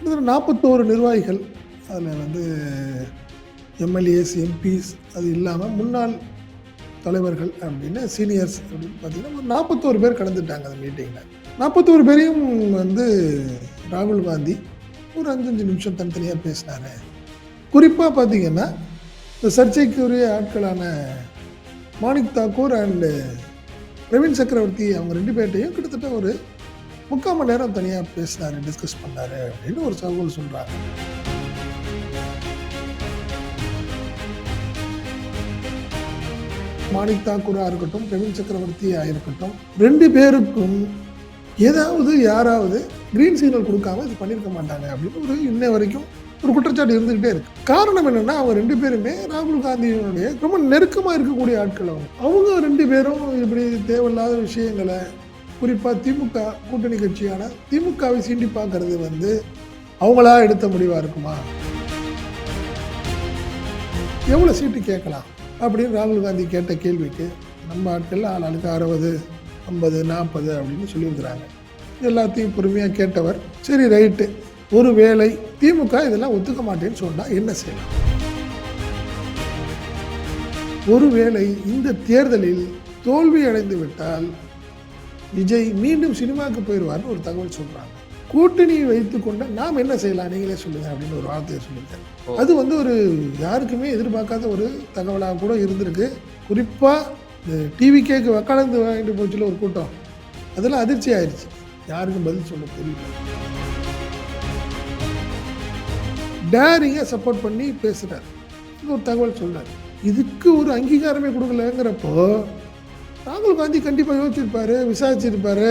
கிட்டத்தட்ட 41 நிர்வாகிகள். அதில் எம்எல்ஏஸ், எம்பிஸ் அது இல்லாமல் முன்னாள் தலைவர்கள் அப்படின்னு சீனியர்ஸ் அப்படின்னு பார்த்தீங்கன்னா ஒரு 41 பேர் கலந்துட்டாங்க அந்த மீட்டிங்கில். 41 பேரையும் ராகுல் காந்தி ஒரு 5 நிமிஷம் தனித்தனியாக பேசினார். குறிப்பாக பார்த்தீங்கன்னா இந்த சர்ச்சைக்குரிய ஆட்களான மாணிக் தாக்கூர் அண்டு பிரவீன் சக்கரவர்த்தி அவங்க 2 பேர்ட்டையும் கிட்டத்தட்ட ஒரு 3/4 மணி நேரம் தனியாக பேசினார், டிஸ்கஸ் பண்ணார் அப்படின்னு ஒரு தகவல் சொல்கிறாங்க. மாணிக் தாக்கூராக இருக்கட்டும், பிரவீன் சக்கரவர்த்தியாக இருக்கட்டும், 2 பேருக்கும் யாராவது கிரீன் சிக்னல் கொடுக்காம இது பண்ணியிருக்க மாட்டாங்க அப்படின்னு இன்ன வரைக்கும் ஒரு குற்றச்சாட்டு இருந்துகிட்டே இருக்கு. காரணம் என்னன்னா, அவங்க 2 பேருமே ராகுல் காந்தியினுடைய ரொம்ப நெருக்கமாக இருக்கக்கூடிய ஆட்கள். அவங்க 2 பேரும் இப்படி தேவையில்லாத விஷயங்களை, குறிப்பாக திமுக கூட்டணி கட்சியான திமுகவை சீண்டி பார்க்கறது அவங்களா எடுத்த முடிவாக இருக்குமா? எவ்வளோ சீட்டு கேட்கலாம் அப்படின்னு ராகுல் காந்தி கேட்ட கேள்விக்கு நம்ம ஆட்கள் ஆளுக்கு 60, 50, 40 அப்படின்னு சொல்லியிருக்கிறாங்க. எல்லாத்தையும் பொறுமையாக கேட்டவர், சரி ரைட்டு, ஒரு வேளை திமுக இதெல்லாம் ஒத்துக்க மாட்டேன்னு சொன்னால் என்ன செய்யலாம்? ஒருவேளை இந்த தேர்தலில் தோல்வி அடைந்து விட்டால் விஜய் மீண்டும் சினிமாவுக்கு போயிடுவார்னு ஒரு தகவல் சொல்கிறாங்க. கூட்டணியை வைத்து கொண்ட நாம் என்ன செய்யலாம், நீங்களே சொல்லுங்கள் அப்படின்னு ஒரு வார்த்தையை சொல்லியிருக்கேன். அது ஒரு யாருக்குமே எதிர்பார்க்காத ஒரு தகவலாக கூட இருந்திருக்கு. குறிப்பாக இந்த டிவிகேக்கு வக்காலந்து வாங்கிட்டு போச்சுல ஒரு கூட்டம், அதெல்லாம் அதிர்ச்சி ஆயிடுச்சு. யாருக்கும் பதில் சொல்ல தெரியல. டேரிங்கை சப்போர்ட் பண்ணி பேசுகிறார், ஒரு தகவல் சொல்கிறார். இதுக்கு ஒரு அங்கீகாரமே கொடுக்கலங்கிறப்போ ராகுல் காந்தி கண்டிப்பாக யோசிச்சிருப்பார், விசாரிச்சிருப்பார்.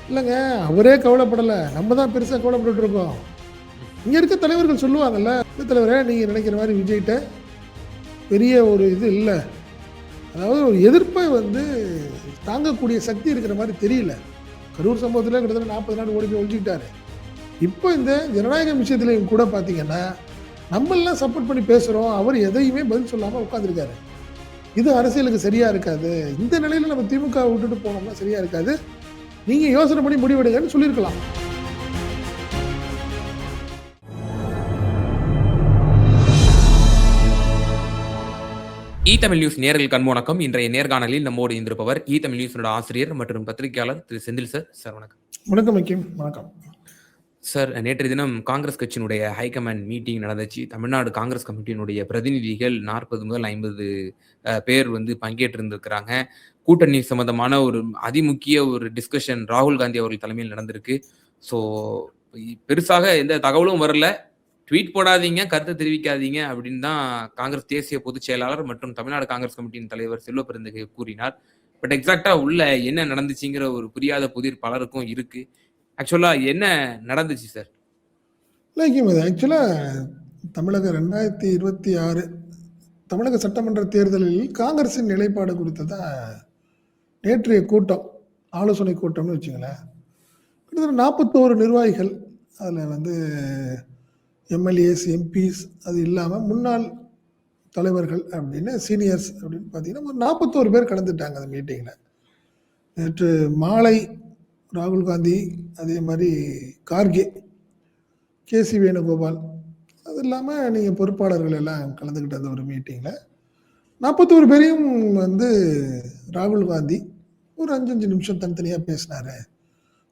இல்லைங்க, அவரே கவலைப்படலை, நம்ம தான் பெருசாக கவலைப்பட்டு இருக்கோம். இங்கே இருக்க தலைவர்கள் சொல்லுவாங்கல்ல, தலைவரே நீங்கள் நினைக்கிற மாதிரி விஜய்கிட்ட பெரிய ஒரு இது இல்லை, அதாவது ஒரு எதிர்ப்பை தாங்கக்கூடிய சக்தி இருக்கிற மாதிரி தெரியல. கரூர் சம்பவத்தில் கிட்டத்தட்ட 40 நாடு ஓடி போய் ஒழிச்சிக்கிட்டாரு. இப்போ இந்த ஜனநாயகம் விஷயத்துலையும் கூட பார்த்தீங்கன்னா நம்மளாம் சப்போர்ட் பண்ணி பேசுகிறோம், அவர் எதையுமே பதில் சொல்லாமல் உட்காந்துருக்காரு. இது அரசியலுக்கு சரியாக இருக்காது. இந்த நிலையில் நம்ம திமுக விட்டுட்டு போனோம்னா சரியாக இருக்காது, நீங்கள் யோசனை பண்ணி முடிவெடுங்கன்னு சொல்லியிருக்கலாம். தமிழ் நியூஸ் நேயர்களுக்கு அன்பு வணக்கம். இன்றைய நேர்காணலில் நம்மோடு இருந்திருப்பவர் தமிழ் நியூஸோட ஆசிரியர் மற்றும் பத்திரிகையாளர் திரு செந்தில் சார். சார் வணக்கம். வணக்கம். வணக்கம் சார். நேற்றைய தினம் காங்கிரஸ் கட்சியினுடைய ஹைகமாண்ட் மீட்டிங் நடந்துச்சு. தமிழ்நாடு காங்கிரஸ் கமிட்டியினுடைய பிரதிநிதிகள் 40 முதல் 50 பேர் பங்கேற்றிருந்திருக்கிறாங்க. கூட்டணி சம்பந்தமான ஒரு அதிமுக்கிய ஒரு டிஸ்கஷன் ராகுல் காந்தி அவர்கள் தலைமையில் நடந்திருக்கு. ஸோ பெருசாக எந்த தகவலும் வரல. ட்வீட் போடாதீங்க, கருத்தை தெரிவிக்காதீங்க அப்படின்னு தான் காங்கிரஸ் தேசிய பொதுச் செயலாளர் மற்றும் தமிழ்நாடு காங்கிரஸ் கமிட்டியின் தலைவர் செல்வ பெருந்தகை கூறினார். பட் எக்ஸாக்டா உள்ள என்ன நடந்துச்சுங்கிற ஒரு புரியாத புதிர் பலருக்கும் இருக்கு. ஆக்சுவலா என்ன நடந்துச்சு சார்? ஆக்சுவலாக தமிழக 2026 தமிழக சட்டமன்ற தேர்தலில் காங்கிரஸின் நிலைப்பாடு குறித்து தான் நேற்றைய கூட்டம், ஆலோசனை கூட்டம்னு வச்சுங்களேன். கிட்டத்தட்ட 41 நிர்வாகிகள். அதில் எம்எல்ஏஸ், எம்பிஸ் அது இல்லாமல் முன்னாள் தலைவர்கள் அப்படின்னு சீனியர்ஸ் அப்படின்னு பார்த்தீங்கன்னா ஒரு 41 பேர் கலந்துட்டாங்க அந்த மீட்டிங்கில். நேற்று மாலை ராகுல் காந்தி, அதே மாதிரி கார்கே, கேசி வேணுகோபால், அது இல்லாமல் நீங்கள் பொறுப்பாளர்கள் எல்லாம் கலந்துக்கிட்ட அந்த ஒரு மீட்டிங்கில் 41 பேரையும் ராகுல் காந்தி ஒரு 5 நிமிஷம் தனித்தனியாக பேசினார்.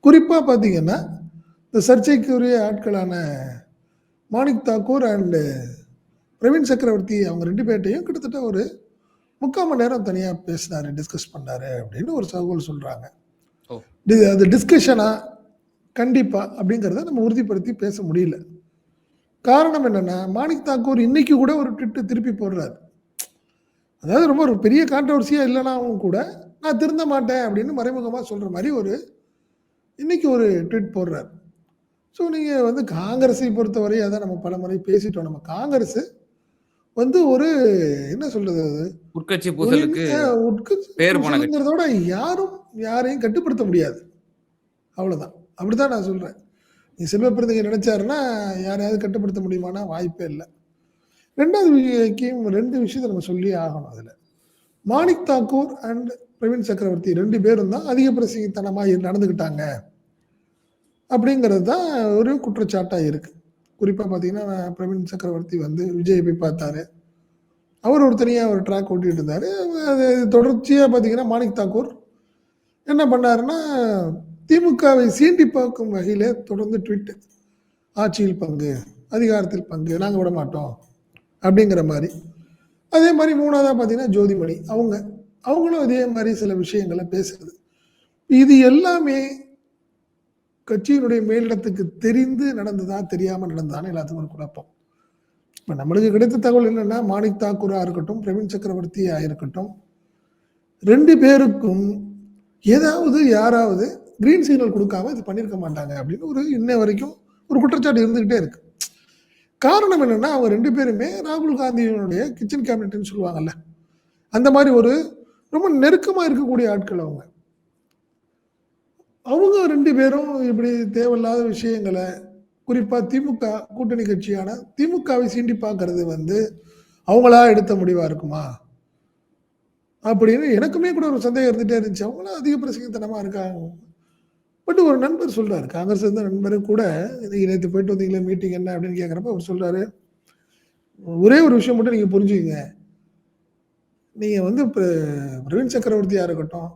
குறிப்பாக பார்த்தீங்கன்னா இந்த சர்ச்சைக்குரிய ஆட்களான மாணிக் தாக்கூர் அண்டு பிரவீன் சக்கரவர்த்தி அவங்க 2 பேர்ட்டையும் கிட்டத்தட்ட ஒரு 3/4 மணி நேரம் தனியாக பேசினார், டிஸ்கஸ் பண்ணார் அப்படின்னு ஒரு தகவல் சொல்கிறாங்க. அது டிஸ்கஷனா கண்டிப்பாக அப்படிங்கிறத நம்ம உறுதிப்படுத்தி பேச முடியல. காரணம் என்னென்னா, மாணிக் தாக்கூர் இன்னைக்கு கூட ஒரு ட்விட்டு திருப்பி போடுறாரு. அதாவது ரொம்ப ஒரு பெரிய கான்ட்ரவர்சியாக இல்லைனாவும் கூட நான் திருந்த மாட்டேன் அப்படின்னு மறைமுகமாக சொல்கிற மாதிரி இன்னைக்கு ஒரு ட்வீட் போடுறாரு. ஸோ நீங்கள் காங்கிரஸை பொறுத்தவரை அதான் நம்ம பல முறை பேசிட்டோம். நம்ம காங்கிரஸ் ஒரு என்ன சொல்றது, உட்கட்சி பூசலுக்கு பேருங்கிறதோட யாரையும் கட்டுப்படுத்த முடியாது, அவ்வளோதான். அப்படிதான் நான் சொல்கிறேன். நீ செல்வ பெருந்தகை நினைச்சாருன்னா யாரையாவது கட்டுப்படுத்த முடியுமானா வாய்ப்பே இல்லை. 2 விஷயத்தை நம்ம சொல்லி ஆகணும். அதில் மாணிக் தாக்கூர் அண்ட் பிரவீன் சக்கரவர்த்தி 2 பேரும் தான் அதிக பிரசங்கித்தனமாக நடந்துக்கிட்டாங்க அப்படிங்கிறது தான் ஒரு குற்றச்சாட்டாக இருக்குது. குறிப்பாக பார்த்தீங்கன்னா பிரவீன் சக்கரவர்த்தி வந்து விஜயை போய் பார்த்தாரு. அவர் ஒரு தனியாக ஒரு ட்ராக் ஓட்டிகிட்டு இருந்தார். அது தொடர்ச்சியாக பார்த்தீங்கன்னா மாணிக் தாக்கூர் என்ன பண்ணாருன்னா திமுகவை சீண்டி பார்க்கும் வகையில் தொடர்ந்து ட்வீட், ஆட்சியில் பங்கு, அதிகாரத்தில் பங்கு, நாங்கள் விட மாட்டோம் அப்படிங்கிற மாதிரி. அதே மாதிரி மூணாவதாக பார்த்தீங்கன்னா ஜோதிமணி அவங்களும் அதே மாதிரி சில விஷயங்களை பேசுறது. இது எல்லாமே கட்சியினுடைய மேலிடத்துக்கு தெரிந்து நடந்ததா தெரியாமல் நடந்ததான்னு எல்லாத்துக்கும் ஒரு குழப்பம். இப்போ நம்மளுக்கு கிடைத்த தகவல் என்னன்னா மாணிக் தாக்கூராக இருக்கட்டும், பிரவீன் சக்கரவர்த்தியாக இருக்கட்டும், 2 பேருக்கும் ஏதாவது யாராவது கிரீன் சிக்னல் கொடுக்காம இது பண்ணியிருக்க மாட்டாங்க அப்படின்னு ஒரு இன்ன வரைக்கும் ஒரு குற்றச்சாட்டு இருந்துகிட்டே இருக்கு. காரணம் என்னன்னா அவங்க 2 பேருமே ராகுல் காந்தியினுடைய கிச்சன் கேபினட்னு சொல்லுவாங்கல்ல, அந்த மாதிரி ஒரு ரொம்ப நெருக்கமாக இருக்கக்கூடிய ஆட்கள் அவங்க. அவங்க 2 பேரும் இப்படி தேவையில்லாத விஷயங்களை, குறிப்பாக திமுக கூட்டணி கட்சியான திமுகவை சீண்டி பார்க்கறது வந்து அவங்களா எடுத்த முடிவாக இருக்குமா அப்படின்னு எனக்குமே கூட ஒரு சந்தேகம் இருந்துகிட்டே இருந்துச்சு. அவங்களாம் அதிக பிரசங்கத்தனமாக இருக்காங்க. பட் ஒரு நண்பர் சொல்கிறார், காங்கிரஸ் இருந்த நண்பர் கூட, இன்னைக்கு நேற்று போயிட்டு வந்தீங்களே மீட்டிங் என்ன அப்படின்னு கேட்குறப்ப அவர் சொல்கிறாரு, ஒரே ஒரு விஷயம் மட்டும் நீங்கள் புரிஞ்சுக்கங்க, நீங்கள் வந்து இப்போ பிரவீன் சக்கரவர்த்தியாக இருக்கட்டும்,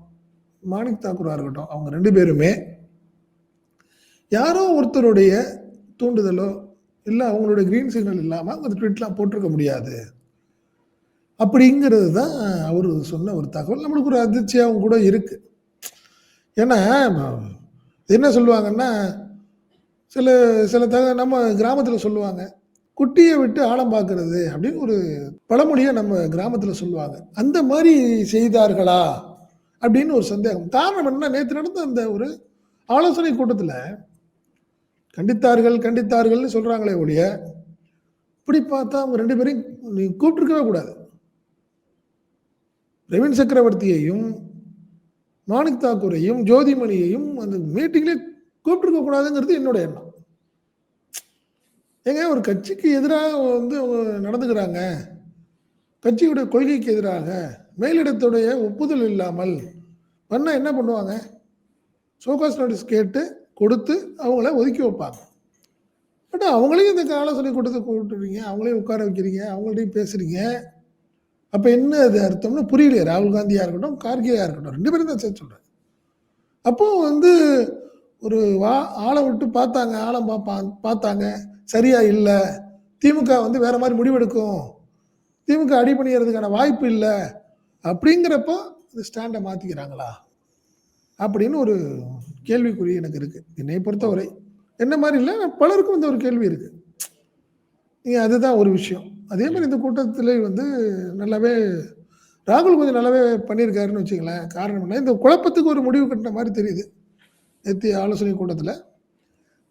மாணிக் தாக்கூராக இருக்கட்டும், அவங்க 2 பேருமே யாரோ ஒருத்தருடைய தூண்டுதலோ இல்லை அவங்களுடைய கிரீன் சிக்னல் இல்லாமல் அவங்க ட்வீட்லாம் போட்டிருக்க முடியாது அப்படிங்கிறது தான் அவர் சொன்ன ஒரு தகவல். நம்மளுக்கு ஒரு அதிர்ச்சியாகவும் கூட இருக்கு. ஏன்னா என்ன சொல்லுவாங்கன்னா சில சில நம்ம கிராமத்தில் சொல்லுவாங்க, குட்டியை விட்டு ஆழம் பார்க்கறது அப்படின்னு ஒரு பழமொழியை நம்ம கிராமத்தில் சொல்லுவாங்க. அந்த மாதிரி செய்தார்களா அப்படின்னு ஒரு சந்தேகம். காரணம் என்ன, நேற்று நடந்த அந்த ஒரு ஆலோசனை கூட்டத்தில் கண்டித்தார்கள்னு சொல்றாங்களே ஒழிய, இப்படி பார்த்தா அவங்க 2 பேரையும் நீ கூப்பிட்டுருக்கவே கூடாது. பிரவீன் சக்கரவர்த்தியையும் மாணிக் தாக்கூரையும் ஜோதிமணியையும் அந்த மீட்டிங்லேயே கூப்பிட்டுருக்க கூடாதுங்கிறது என்னோட எண்ணம். ஏங்க ஒரு கட்சிக்கு எதிராக வந்து அவங்க நடந்துக்கிறாங்க, கட்சியுடைய கொள்கைக்கு எதிராக மேலிடத்துடைய ஒப்புதல் இல்லாமல் பண்ணால் என்ன பண்ணுவாங்க? ஷோகாஸ் நோட்டீஸ் கேட்டு கொடுத்து அவங்கள ஒதுக்கி வைப்பாங்க. பட் அவங்களையும் இந்த ஆலோசனை கூட்டத்துக்கு கூப்பிட்டுறீங்க, அவங்களையும் உட்கார வைக்கிறீங்க, அவங்கள்ட்டையும் பேசுறீங்க. அப்போ என்ன அது அர்த்தம்னு புரியலையே. ராகுல் காந்தியாக இருக்கட்டும், கார்கேயாக இருக்கட்டும், 2 பேரும் தான் சேர்த்து சொல்கிறேன். அப்போ வந்து ஒரு ஆளை விட்டு பார்த்தாங்க, ஆழம் பார்த்தாங்க, சரியா இல்லை, திமுக வந்து வேற மாதிரி முடிவெடுக்கும், திமுக அடிபணியறதுக்கான வாய்ப்பு இல்லை அப்படிங்கிறப்போ இந்த ஸ்டாண்டை மாற்றிக்கிறாங்களா அப்படின்னு ஒரு கேள்விக்குறி எனக்கு இருக்குது. என்னை பொறுத்தவரை என்ன மாதிரி இல்லை, பலருக்கும் இந்த ஒரு கேள்வி இருக்குது. நீங்கள் அதுதான் ஒரு விஷயம். அதே மாதிரி இந்த கூட்டத்தில் வந்து நல்லாவே ராகுல் கொஞ்சம் நல்லாவே பண்ணியிருக்காருன்னு வச்சுங்களேன். காரணம் என்ன, இந்த குழப்பத்துக்கு ஒரு முடிவு கட்டின மாதிரி தெரியுது. நேற்று ஆலோசனை கூட்டத்தில்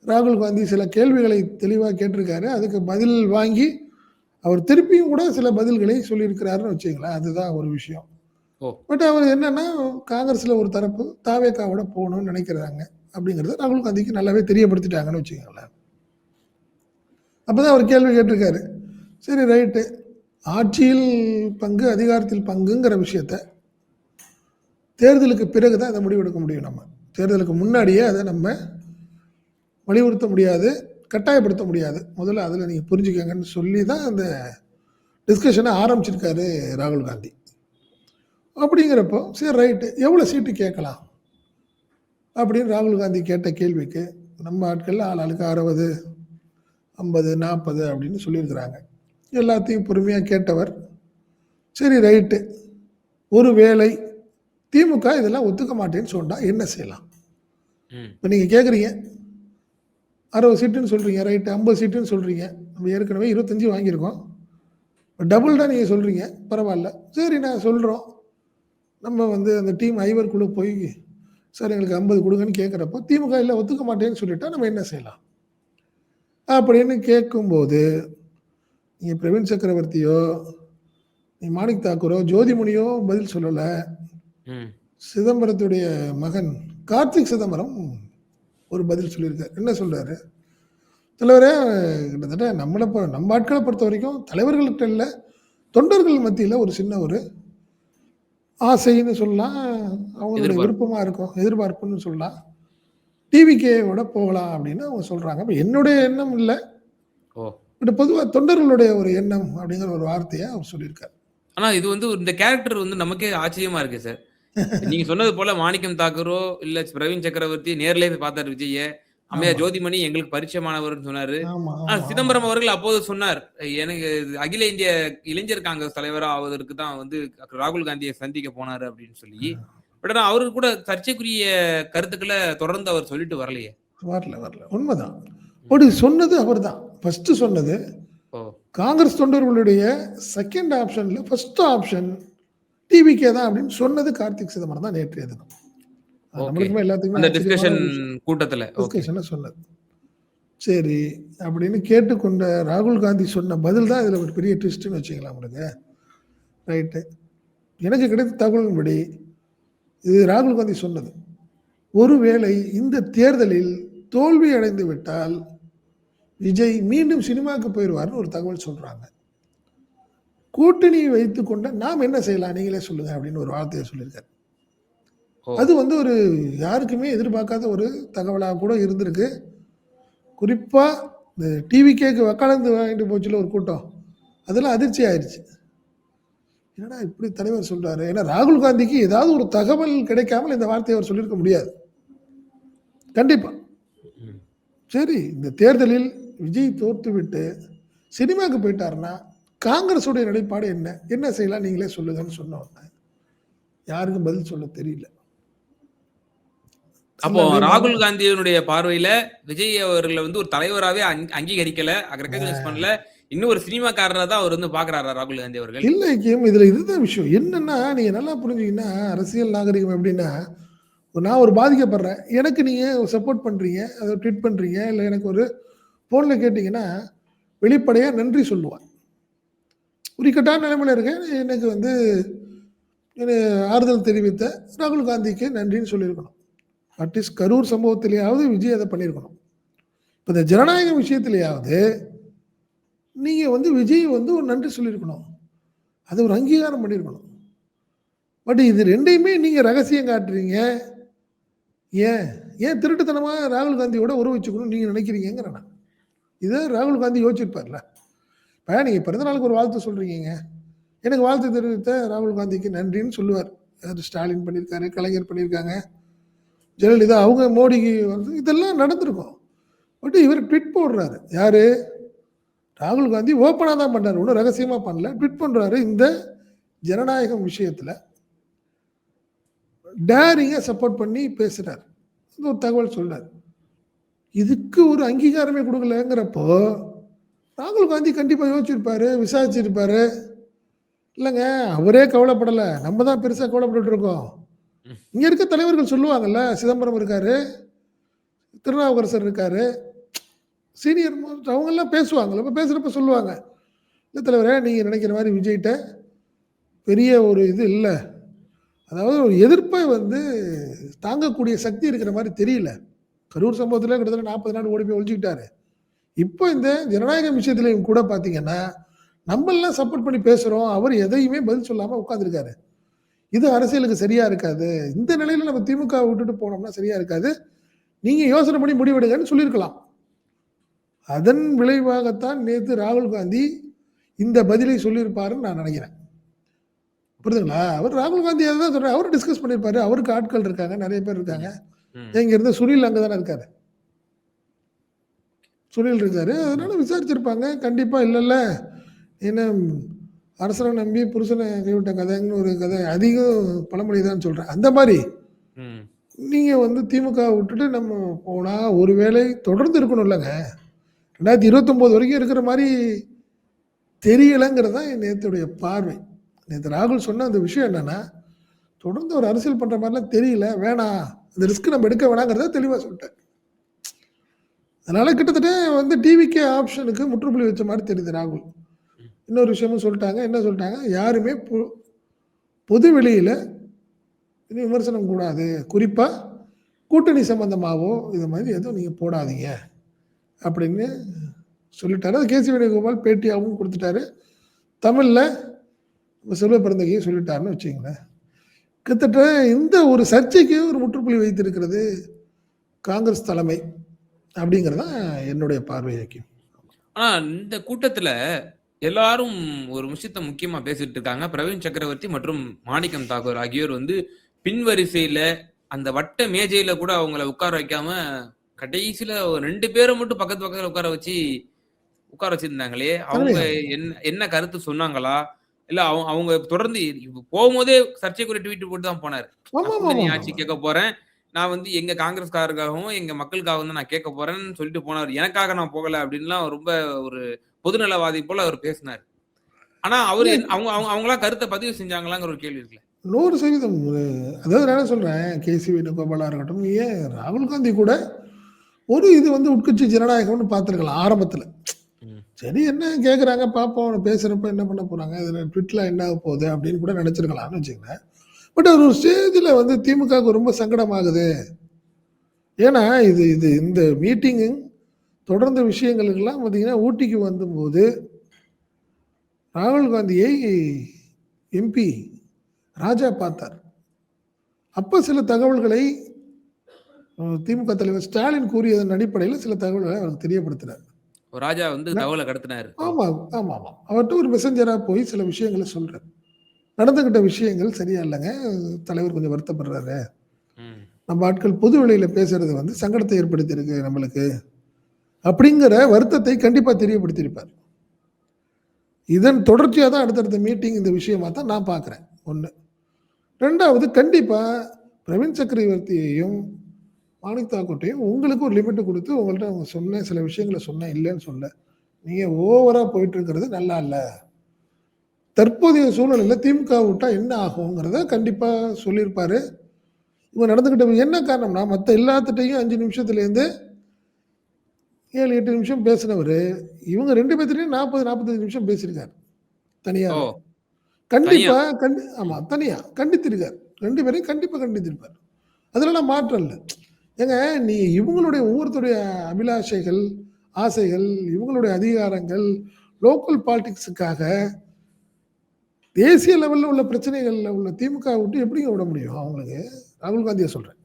ராகுல் காந்தி சில கேள்விகளை தெளிவாக கேட்டிருக்காரு, அதுக்கு பதில் வாங்கி அவர் திருப்பியும் கூட சில பதில்களை சொல்லியிருக்கிறாருன்னு வச்சுங்களேன். அதுதான் ஒரு விஷயம். பட் அவர் என்னன்னா காங்கிரஸில் ஒரு தரப்பு தாவேக்காவோட போகணும்னு நினைக்கிறாங்க அப்படிங்கிறது ராகுல் காந்திக்கு நல்லாவே தெரியப்படுத்திட்டாங்கன்னு வச்சுக்கோங்களேன். அப்போதான் அவர் கேள்வி கேட்டிருக்காரு, சரி ரைட்டு, ஆட்சியில் பங்கு அதிகாரத்தில் பங்குங்கிற விஷயத்த தேர்தலுக்கு பிறகு தான் அதை முடிவெடுக்க முடியும். நம்ம தேர்தலுக்கு முன்னாடியே அதை நம்ம வலியுறுத்த முடியாது, கட்டாயப்படுத்த முடியாது. முதல்ல அதில் நீங்கள் புரிஞ்சுக்கங்கன்னு சொல்லி தான் அந்த டிஸ்கஷனை ஆரம்பிச்சிருக்காரு ராகுல் காந்தி. அப்படிங்கிறப்போ சரி ரைட்டு, எவ்வளோ சீட்டு கேட்கலாம் அப்படின்னு ராகுல் காந்தி கேட்ட கேள்விக்கு நம்ம ஆட்கள் ஆளுக்கு 60, 50, 40 அப்படின்னு சொல்லியிருக்கிறாங்க. எல்லாத்தையும் பொறுமையாக கேட்டவர், சரி ரைட்டு, ஒரு வேளை திமுக இதெல்லாம் ஒத்துக்க மாட்டேன்னு சொன்னால் என்ன செய்யலாம்? இப்போ நீங்கள் கேட்குறீங்க 60 சீட்டுன்னு சொல்கிறீங்க, ரைட்டு, 50 சீட்டுன்னு சொல்கிறீங்க, நம்ம ஏற்கனவே 25 வாங்கியிருக்கோம், டபுள் தான் நீங்கள் சொல்கிறீங்க, பரவாயில்ல, சரி நான் சொல்கிறோம், நம்ம வந்து அந்த டீம் ஐவருக்குள்ளே போய் சார் எங்களுக்கு 50 கொடுங்கன்னு கேட்குறப்போ திமுக இல்லை ஒத்துக்க மாட்டேன்னு சொல்லிட்டா நம்ம என்ன செய்யலாம் அப்படின்னு கேட்கும்போது, நீங்கள் பிரவீன் சக்கரவர்த்தியோ நீ மாணிக் தாக்கூரோ ஜோதிமணியோ பதில் சொல்லலை. சிதம்பரத்துடைய மகன் கார்த்திக் சிதம்பரம் ஒரு பதில் சொல்லியிருக்காரு. என்ன சொல்கிறாரு, தலைவரே கிட்டத்தட்ட நம்ம ஆட்களை பொறுத்த வரைக்கும் தலைவர்கள்கிட்ட இல்லை, தொண்டர்கள் மத்தியில் ஒரு சின்ன ஒரு ஆசைன்னு சொல்லலாம், அவங்களுடைய விருப்பமாக இருக்கும், எதிர்பார்ப்புன்னு சொல்லலாம். டிவிகேவோட போகலாம் அப்படின்னு அவங்க சொல்றாங்க. அப்ப என்னுடைய எண்ணம் இல்ல. ஓ! பட் பொதுவா தொண்டர்களுடைய ஒரு எண்ணம் அப்படிங்கிற ஒரு வார்த்தைய அவர் சொல்லியிருக்காரு. ஆனா இது வந்து இந்த கேரக்டர் வந்து நமக்கே ஆச்சரியமா இருக்கு சார். நீங்க சொன்னது போல மாணிக்கம் தாக்கூரோ, இல்ல பிரவீன் சக்கரவர்த்தி நேர்லயே போய் பார்த்தாரு விஜய்ய. அம்மையார் ஆமா, ஜோதிமணி எங்களுக்கு பரிச்சயமானவர்ன்னு சொன்னாரு. ஆமா, ஆனா ஆமா, ஆமா. சிதம்பரம் அவர்கள் அப்போது சொன்னார். எனக்கு அகில இந்திய இளைஞர் காங்கிரஸ் தலைவரா ஆவதற்கு தான் வந்து ராகுல் காந்திய சந்திக்க போனாரு அப்படின்னு சொல்லி. பட் ஆனா அவரு கூட சர்ச்சைக்குரிய கருத்துக்கள தொடர்ந்து அவர் சொல்லிட்டு வரலையே. வரல. உண்மதான். ம். அப்படி சொன்னது அவர்தான். ஃபர்ஸ்ட் சொன்னது. ஓ! காங்கிரஸ் தொண்டர்களுடைய செகண்ட் ஆப்ஷன்ல ஃபர்ஸ்ட் ஆப்ஷன் டிவிகே தான் அப்படின்னு சொன்னது கார்த்திக் சிதம்பரம் தான் நேற்றைய தினம். அது ஓகே. நம்மளுக்குமே எல்லாத்துக்குமே அந்த ஆச்சரியமான டிஸ்கஷன் ஒரு விஷயம். கூட்டத்துல. ஓகே. டிஸ்கஷன்ல சொன்னது. சரி அப்படின்னு கேட்டுக்கொண்ட ராகுல் காந்தி சொன்ன பதில் தான் இதுல ஒரு பெரிய ட்விஸ்ட்ன்னு வச்சுக்கலாம் உங்களுக்கு. ரைட்டு. எனக்கு கிடைத்த தகவலின்படி இது ராகுல் காந்தி சொன்னது. ஒருவேளை இந்த தேர்தலில் தோல்வி அடைந்து விட்டால் விஜய் மீண்டும் சினிமாவுக்கு போயிடுவார்னு ஒரு தகவல் சொல்றாங்க. கூட்டணி வைத்துக் கொண்ட நாம் என்ன செய்யலாம் நீங்களே சொல்லுங்க அப்படின்னு ஒரு வார்த்தையை சொல்லியிருக்காரு. ஓ! அது வந்து ஒரு யாருக்குமே எதிர்பார்க்காத ஒரு தகவலாக கூட இருந்திருக்கு. குறிப்பா இந்த டிவிகேக்கு வக்காலத்து வாங்கிட்டு போச்சுல ஒரு கூட்டம். அதெல்லாம் அதிர்ச்சி ஆயிருச்சு. என்னடா இப்படி தலைவர் சொல்றாரு. ஏன்னா ராகுல் காந்திக்கு ஏதாவது ஒரு தகவல் கிடைக்காமல் இந்த வார்த்தையை அவர் சொல்லியிருக்க முடியாது. கண்டிப்பா. ம். சரி இந்த தேர்தலில் விஜய் தோற்றுவிட்டு சினிமாவுக்கு போயிட்டாருன்னா காங்கிரஸுடைய நிலைப்பாடு என்ன? என்ன செய்யலாம் நீங்களே சொல்லுங்கன்னு சொன்ன உடனே யாருக்கும் பதில் சொல்ல தெரியல. அப்போ எல்லாம் அப்படியே ராகுல் மௌனம். காந்தியினுடைய பார்வையில விஜய் அவர்கள வந்து ஒரு தலைவராவே அங்கீகரிக்கல, ரெகக்னைஸ் பண்ணல. இன்னும் ஒரு சினிமாக்காரரா தான் அவர் வந்து பார்க்கிறாரா ராகுல் காந்தி அவர்கள்? இல்ல ஐக்கியம் இதுல இதுதான் விஷயம். என்னன்னா நீங்க நல்லா புரிஞ்சீங்கன்னா அரசியல் நாகரிகம் எப்படின்னா, நான் ஒரு பாதிக்கப்படுறேன். எனக்கு நீங்க சப்போர்ட் பண்றீங்க, அத ட்வீட் பண்றீங்க, இல்ல எனக்கு ஒரு ஃபோன்ல கேட்டீங்கன்னா, வெளிப்படையா நன்றி சொல்லுவேன். ஒரு இக்கட்டான நிலைமையில இருக்கேன். எனக்கு வந்து என ஆறுதல் தெரிவித்த ராகுல் காந்திக்கு நன்றின்னு சொல்லியிருக்கணும். அட்லீஸ்ட் கரூர் சம்பவத்திலேயாவது விஜய் அத பண்ணியிருக்கணும். இப்ப இந்த ஜனநாயக விஷயத்திலேயாவது நீங்க வந்து விஜய் வந்து ஒரு நன்றி சொல்லியிருக்கணும். அத ஒரு அங்கீகாரம் பண்ணியிருக்கணும். பட் இது 2யுமே நீங்க ரகசியம் காட்டுறீங்க. ஏன்? ஏன் திருட்டுத்தனமா ராகுல் காந்தியோட உறவு வச்சுக்கணும்னு நீங்க நினைக்கிறீங்கங்கிறேன் நான். இத ராகுல் காந்தி யோசிச்சிருப்பார்ல. இப்ப நீங்க பிறந்த நாளுக்கு ஒரு வாழ்த்து சொல்றீங்கங்க. எனக்கு வாழ்த்து தெரிவித்த ராகுல் காந்திக்கு நன்றின்னு சொல்லுவார். யாரு ஸ்டாலின் பண்ணியிருக்காரு, கலைஞர் பண்ணியிருக்காங்க, ஜெயலலிதா அவங்க மோடிக்கு வந்து இதெல்லாம் நடந்திருக்கும். பட் இவர் ட்வீட் போடுறாரு. யாரு? ராகுல் காந்தி ஓப்பனா தான் பண்றாரு. ஒண்ணும் ரகசியமா பண்ணல. ட்வீட் பண்றாரு. இந்த ஜனநாயகம் விஷயத்துல டேரிங்கா சப்போர்ட் பண்ணி பேசுறாரு. இந்த ஒரு தகவல் சொல்றாரு. இதுக்கு ஒரு அங்கீகாரமே குடுக்கலங்கிறப்போ, ராகுல் காந்தி கண்டிப்பா யோசிச்சிருப்பாரு, விசாரிச்சிருப்பாரு. இல்லங்க அவரே கவலைப்படல. நம்ம தான் பெருசா கவலைப்பட்டுட்டு இருக்கோம். ம். இங்க இருக்க தலைவர்கள் சொல்லுவாங்கல்ல, சிதம்பரம் இருக்காரு, திருநாவுக்கரசர் இருக்காரு, சீனியர் மோஸ்ட் அவங்கலாம் பேசுவாங்கல்ல. அப்ப பேசுறப்ப சொல்லுவாங்க. இல்ல தலைவரே நீங்க நினைக்கிற மாரி விஜய்ட்ட பெரிய ஒரு இது இல்ல. அதாவது ஒரு எதிர்ப்பை வந்து தாங்கக்கூடிய சக்தி இருக்கிற மாரி தெரியல. கரூர் சம்பவத்தில கிட்டத்தட்ட 40 நாள் ஓடி போய் ஒளிஞ்சுக்கிட்டாரு. இப்போ இந்த ஜனநாயகம் விஷயத்திலயும் கூட பார்த்தீங்கன்னா, நம்மல்லாம் சப்போர்ட் பண்ணி பேசுறோம். அவர் எதையுமே பதில் சொல்லாம உட்கார்ந்திருக்காரு. இது அரசியலுக்கு சரியா இருக்காது. இந்த நிலையில நம்ம திமுகவ விட்டுட்டு போனோம்னா சரியா இருக்காது. நீங்க யோசனை பண்ணி முடிவெடுங்கன்னு சொல்லியிருக்கலாம். அதன் விளைவாகத்தான் நேத்து ராகுல் காந்தி இந்த பதிலை சொல்லியிருப்பாருன்னு நான் நினைக்கிறேன். புரியுதுங்களா? அவர் ராகுல் காந்தி அதுதான் சொல்றாரு. அவரும் டிஸ்கஸ் பண்ணியிருப்பாரு. அவருக்கு ஆட்கள் இருக்காங்க. நெறைய பேர் இருக்காங்க. ம். இங்க இருந்த சுனில் அங்க தானே இருக்காரு. சுனில் இருக்காரு. அதனால விசாரிச்சிருப்பாங்க. கண்டிப்பா இல்லல்ல. ஏன்னா அரசன நம்பி புருஷன கைவிட்ட கதைன்னு ஒரு கதை அதிகம் பழமொழி தான் சொல்றேன். அந்த மாரி ம். நீங்க வந்து திமுக விட்டுட்டு நம்ம போனா ஒருவேளை தொடர்ந்து இருக்கணும்லங்க. 2029 வரைக்கும் இருக்கிற மாரி தெரியலங்கிறது தான் என் நேத்துடைய பார்வை. நேத்து ராகுல் சொன்ன அந்த விஷயம் என்னன்னா, தொடர்ந்து ஒரு அரசியல் பண்ற மாரிலாம் தெரியல. வேணாம். அந்த ரிஸ்க் நம்ம எடுக்க வேணாங்கிறத தெளிவா சொல்ட்டார். அதனால கிட்டத்தட்ட வந்து டிவிகே ஆப்ஷனுக்கு முற்றுப்புள்ளி வச்ச மாரி தெரியுது ராகுல். இன்னொரு விஷயமும் சொல்ட்டாங்க. என்ன சொல்ட்டாங்க? யாருமே பொது வெளியில இனி விமர்சனம் கூடாது. குறிப்பா கூட்டணி சம்பந்தமாவோ, இது மாதிரி எதுவும் நீங்க போடாதீங்க. அப்படின்னு சொல்லிட்டாரு. அது கேசி வேணுகோபால் பேட்டியாவும் குடுத்துட்டாரு. தமிழ்ல செல்வ பெருந்தகையும் சொல்லிட்டாருன்னு வச்சுக்கங்களேன். கிட்டத்தட்ட இந்த ஒரு சர்ச்சைக்கு ஒரு முற்றுப்புள்ளி வைத்திருக்கிறது காங்கிரஸ் தலைமை அப்படிங்கிறது தான் என்னுடைய பார்வை ஐக்கியம். ஆனா இந்த கூட்டத்துல எல்லாரும் ஒரு விஷயத்த முக்கியமா பேசிட்டு இருக்காங்க. பிரவீன் சக்கரவர்த்தி மற்றும் மாணிக்கம் தாக்கூர் ஆகியோர் வந்து பின்வரிசையில அந்த வட்ட மேஜையில கூட அவங்கள உட்கார வைக்காம கடைசியில ஒரு 2 பேரை மட்டும் பக்கத்து பக்கத்துல உட்கார வச்சிருந்தாங்களே, அவங்க என்ன கருத்து சொன்னாங்களா? இல்ல அவங்க தொடர்ந்து போகும்போதே சர்ச்சைக்குரிய ட்வீட் போட்டு தான் போனாரு. கூட்டணி ஆட்சி கேட்க போறேன். நான் வந்து எங்க காங்கிரஸ்காரருக்காகவும், எங்க மக்களுக்காகவும் தான் நான் கேட்க போறேன்னு சொல்லிட்டு போனாரு. எனக்காக நான் போகல அப்படின்லாம் ரொம்ப ஒரு பொதுநலவாதி போல அவர் பேசினாரு. ஆனா அவரு அவங்களா கருத்தை பதிவு செஞ்சாங்களாங்கிற ஒரு கேள்வி இருக்குல்ல. 100% அதாவது நான் என்ன சொல்றேன், கேசி வேணுகோபாலா இருக்கட்டும், ஏன் ராகுல் காந்தி கூட ஒரு இது வந்து உட்கட்சி ஜனநாயகம்னு பார்த்துருக்கலாம் ஆரம்பத்தில். சரி என்ன கேட்குறாங்க பார்ப்போம், பேசுகிறப்ப என்ன பண்ண போகிறாங்க, இதில் ட்விட்டில் என்ன ஆக போகுது அப்படின்னு கூட நினச்சிருக்கலாம்னு வச்சுக்கோங்க. பட் ஒரு ஸ்டேஜில் வந்து திமுகவுக்கு ரொம்ப சங்கடமாகுது. ஏன்னா இது இது இந்த மீட்டிங்கு தொடர்ந்த விஷயங்களுக்கெல்லாம் பார்த்தீங்கன்னா ஊட்டிக்கு வந்தபோது ராகுல் காந்தியை எம்பி ராஜா பார்த்தார். அப்போ சில தகவல்களை திமுக தலைவர் ஸ்டாலின் கூறியதன் அடிப்படையில் சில தகவல்களை அவருக்கு தெரியப்படுத்தினார். ராஜா வந்து தகவலை கடத்தினார். ஆமா ஆமா ஆமா, அவர்கிட்ட ஒரு மெசஞ்சரா போய் சில விஷயங்களை சொல்றாரு. நடந்துகிட்ட விஷயங்கள் சரியா இல்லைங்க, தலைவர் கொஞ்சம் வருத்தப்படுறாரு, நம்ம ஆட்கள் பொது வெளியில பேசுறது வந்து சங்கடத்தை ஏற்படுத்தி இருக்கு நம்மளுக்கு அப்படிங்கிற வருத்தத்தை கண்டிப்பா தெரியப்படுத்தியிருப்பார். இதன் தொடர்ச்சியாக தான் அடுத்தடுத்த மீட்டிங் இந்த விஷயமா தான் நான் பார்க்குறேன். ஒன்று. ரெண்டாவது, கண்டிப்பாக பிரவீன் சக்கரவர்த்தியையும் மாணிக் தாக்கூர்ட்டையும் உங்களுக்கு ஒரு லிமிட்டு கொடுத்து உங்கள்கிட்ட அவங்க சொன்னேன், சில விஷயங்களை சொன்னேன், இல்லைன்னு சொல்ல, நீங்கள் ஓவராக போயிட்டு இருக்கிறது நல்லா இல்லை, தற்போதைய சூழ்நிலையில் திமுக விட்டா என்ன ஆகுங்கிறத கண்டிப்பாக சொல்லியிருப்பாரு. இவங்க நடந்துக்கிட்ட என்ன காரணம்னா, மற்ற எல்லாத்துட்டையும் 5 நிமிஷத்துலேருந்து 7-8 நிமிஷம் பேசினவர் இவங்க 2 பேர்த்திலையும் 40-45 நிமிஷம் பேசியிருக்காரு தனியாக. கண்டிப்பாக ஆமாம், தனியாக கண்டித்திருக்கார். 2 பேரையும் கண்டிப்பாக கண்டித்திருப்பார். அதெல்லாம் மாற்றம் இல்லை. ஏங்க நீங்கள் இவங்களுடைய ஒவ்வொருத்தருடைய அபிலாஷைகள், ஆசைகள், இவங்களுடைய அதிகாரங்கள், லோக்கல் பாலிடிக்ஸுக்காக தேசிய லெவலில் உள்ள பிரச்சனைகளில் உள்ள திமுக விட்டு எப்படிங்க விட முடியும் அவங்களுக்கு? ராகுல் காந்தியை சொல்கிறேன்.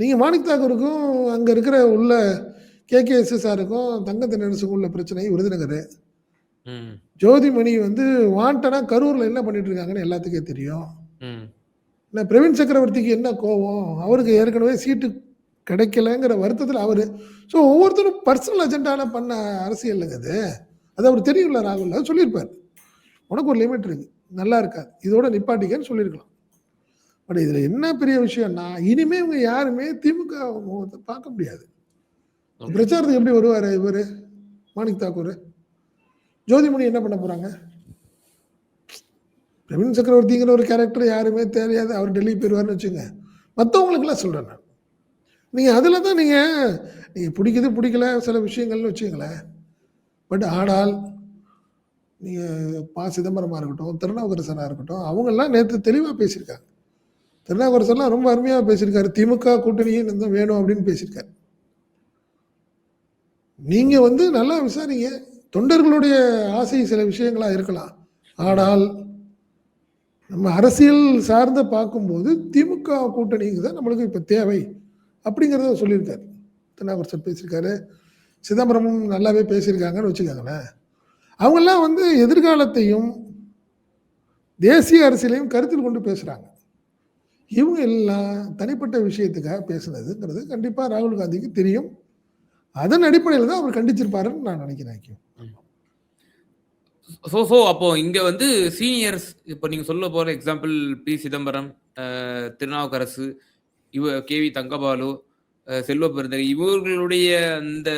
நீங்கள் மாணிக் தாக்கூருக்கும் அங்கே இருக்கிற உள்ள KKSSருக்கும் தங்கத்தை நெரிசுக்கும் உள்ள பிரச்சனை விருதுநகர். ஜோதிமணி வந்து வாண்டனா கரூரில் என்ன பண்ணிட்டு இருக்காங்கன்னு எல்லாத்துக்கே தெரியும். பிரவீன் சக்கரவர்த்திக்கு என்ன கோவம், அவருக்கு ஏற்கனவே சீட்டு கிடைக்கலங்கிற வருத்தத்தில் அவர். ஸோ ஒவ்வொருத்தரும் பர்சனல் அஜெண்டால பண்ண அரசியல் அது அவர் தெரியும்ல. ராகுல் அது சொல்லியிருப்பார், உனக்கு ஒரு லிமிட் இருக்கு, நல்லா இருக்காது, இதோட நிப்பாட்டிக்கன்னு சொல்லியிருக்கலாம். பட் இதில் என்ன பெரிய விஷயம்னா, இனிமே இவங்க யாருமே திமுக பார்க்க முடியாது. பிரச்சாரத்துக்கு எப்படி வருவார் இவர் மாணிக் தாக்கூர்? ஜோதிமணி என்ன பண்ண போகிறாங்க? பிரவீன் சக்கரவர்த்திங்கிற ஒரு கேரக்டர் யாருமே தெரியாது, அவர் டெல்லி போயிடுவார்னு வச்சுங்க. மற்றவங்களுக்கெல்லாம் சொல்கிறேன் நான். நீங்கள் அதில் தான் நீங்கள் பிடிக்குது பிடிக்கல சில விஷயங்கள்னு வச்சுங்களேன். பட் ஆனால் நீங்கள் சிதம்பரமாக இருக்கட்டும், திருநாவுக்கரசனாக இருக்கட்டும், அவங்கெல்லாம் நேற்று தெளிவாக பேசியிருக்காங்க. திருநாவுக்கரசர்லாம் ரொம்ப அருமையாக பேசியிருக்காரு. திமுக கூட்டணியும் இந்த வேணும் அப்படின்னு பேசியிருக்காரு. நீங்கள் வந்து நல்லா விசாரிங்க. தொண்டர்களுடைய ஆசை சில விஷயங்களாக இருக்கலாம், ஆனால் நம்ம அரசியல் சார்ந்த பார்க்கும்போது திமுக கூட்டணிக்கு தான் நம்மளுக்கு இப்போ தேவை அப்படிங்கிறத சொல்லியிருக்காரு. திருநாவுக்கரசர் பேசியிருக்காரு, சிதம்பரமும் நல்லாவே பேசியிருக்காங்கன்னு வச்சுக்கோங்களேன். அவங்கெல்லாம் வந்து எதிர்காலத்தையும் தேசிய அரசியலையும் கருத்தில் கொண்டு பேசுகிறாங்க. இவங்க எல்லாம் தனிப்பட்ட விஷயத்துக்காக பேசுனதுங்கிறது கண்டிப்பாக ராகுல் காந்திக்கு தெரியும். அதன் அடிப்படையில் தான் அவர் கண்டிச்சிருப்பாருன்னு நான் நினைக்கிறேன். அப்போ இங்க வந்து சீனியர்ஸ், இப்போ நீங்க சொல்ல போற example P. Chidambaram, Thirunavukkarasu, KV Thangabalu, Selva Perunthagai, இவர்களுடைய அந்த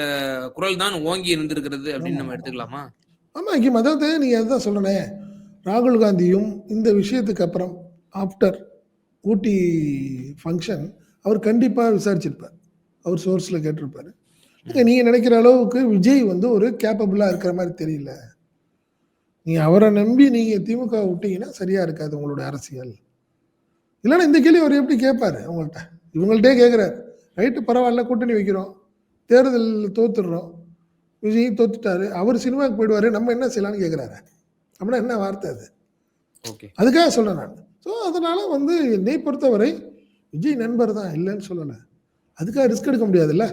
குரல் தான் ஓங்கி இருந்திருக்கிறது அப்படின்னு நம்ம எடுத்துக்கலாமா? ஆமா, அதாவது நீங்க அதுதான் சொல்லணேன். ராகுல் காந்தியும் இந்த விஷயத்துக்கு அப்புறம் ஆஃப்டர் ஊட்டி ஃபங்க்ஷன் அவர் கண்டிப்பாக விசாரிச்சிருப்பார், அவர் சோர்ஸில் கேட்டிருப்பார். நீங்கள் நினைக்கிற அளவுக்கு விஜய் வந்து ஒரு கேப்பபிளாக இருக்கிற மாதிரி தெரியல, நீங்கள் அவரை நம்பி நீங்கள் திமுக விட்டீங்கன்னா சரியாக இருக்காது உங்களோட அரசியல். இல்லைன்னா இந்த கேள்வி அவர் எப்படி கேட்பார் அவங்கள்ட்ட? இவங்கள்ட்டே கேட்குறாரு, ரைட்டு பரவாயில்ல கூட்டணி வைக்கிறோம், தேர்தல் தோத்துடுறோம், விஜய் தோத்துட்டாரு, அவர் சினிமாவுக்கு போயிடுவார், நம்ம என்ன செய்யலான்னு கேட்குறாரு. அப்படின்னா என்ன வார்த்தை அது? அதுக்காக சொல்கிறேன் நான். ஸோ அதனால் வந்து என்னை பொறுத்தவரை விஜய் நண்பர் தான், இல்லைன்னு சொல்லலை. அதுக்காக ரிஸ்க் எடுக்க முடியாதுல்ல.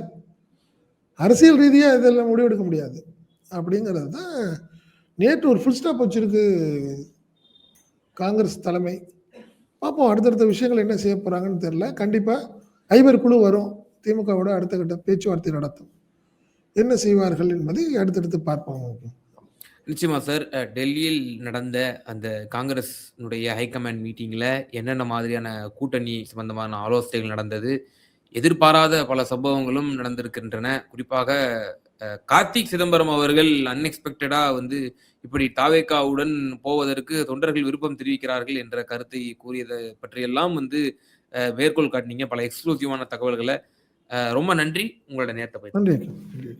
அரசியல் ரீதியா இதெல்லாம் முடிவெடுக்க முடியாது. அப்படிங்கிறது தான் நேற்று ஒரு ஃபுல் ஸ்டாப் வச்சிருக்கு காங்கிரஸ் தலைமை. பார்ப்போம் அடுத்தடுத்த விஷயங்கள் என்ன செய்ய போறாங்கன்னு தெரியல. கண்டிப்பா ஐவர் குழு வரும். திமுகவோட அடுத்த கட்ட பேச்சுவார்த்தை நடத்தும். என்ன செய்வார்கள் என்பதை அடுத்தடுத்து பார்ப்போம். நிச்சயமா சார். டெல்லியில் நடந்த அந்த காங்கிரஸ்னுடைய ஹைகமாண்ட் மீட்டிங்ல என்னென்ன மாதிரியான கூட்டணி சம்பந்தமான ஆலோசனைகள் நடந்தது? எதிர்பாராத பல சம்பவங்களும் நடந்திருக்கின்றன. குறிப்பாக கார்த்திக் சிதம்பரம் அவர்கள் அன்எக்ஸ்பெக்டடா வந்து இப்படி தாவேகாவுடன் போவதற்கு தொண்டர்கள் விருப்பம் தெரிவிக்கிறார்கள் என்ற கருத்தை கூறியதை பற்றியெல்லாம் வந்து மேற்கோள் காட்டினீங்க. பல எக்ஸ்க்ளூசிவான தகவல்கள. ரொம்ப நன்றி. உங்களோட நேரத்த நன்றி. நன்றி.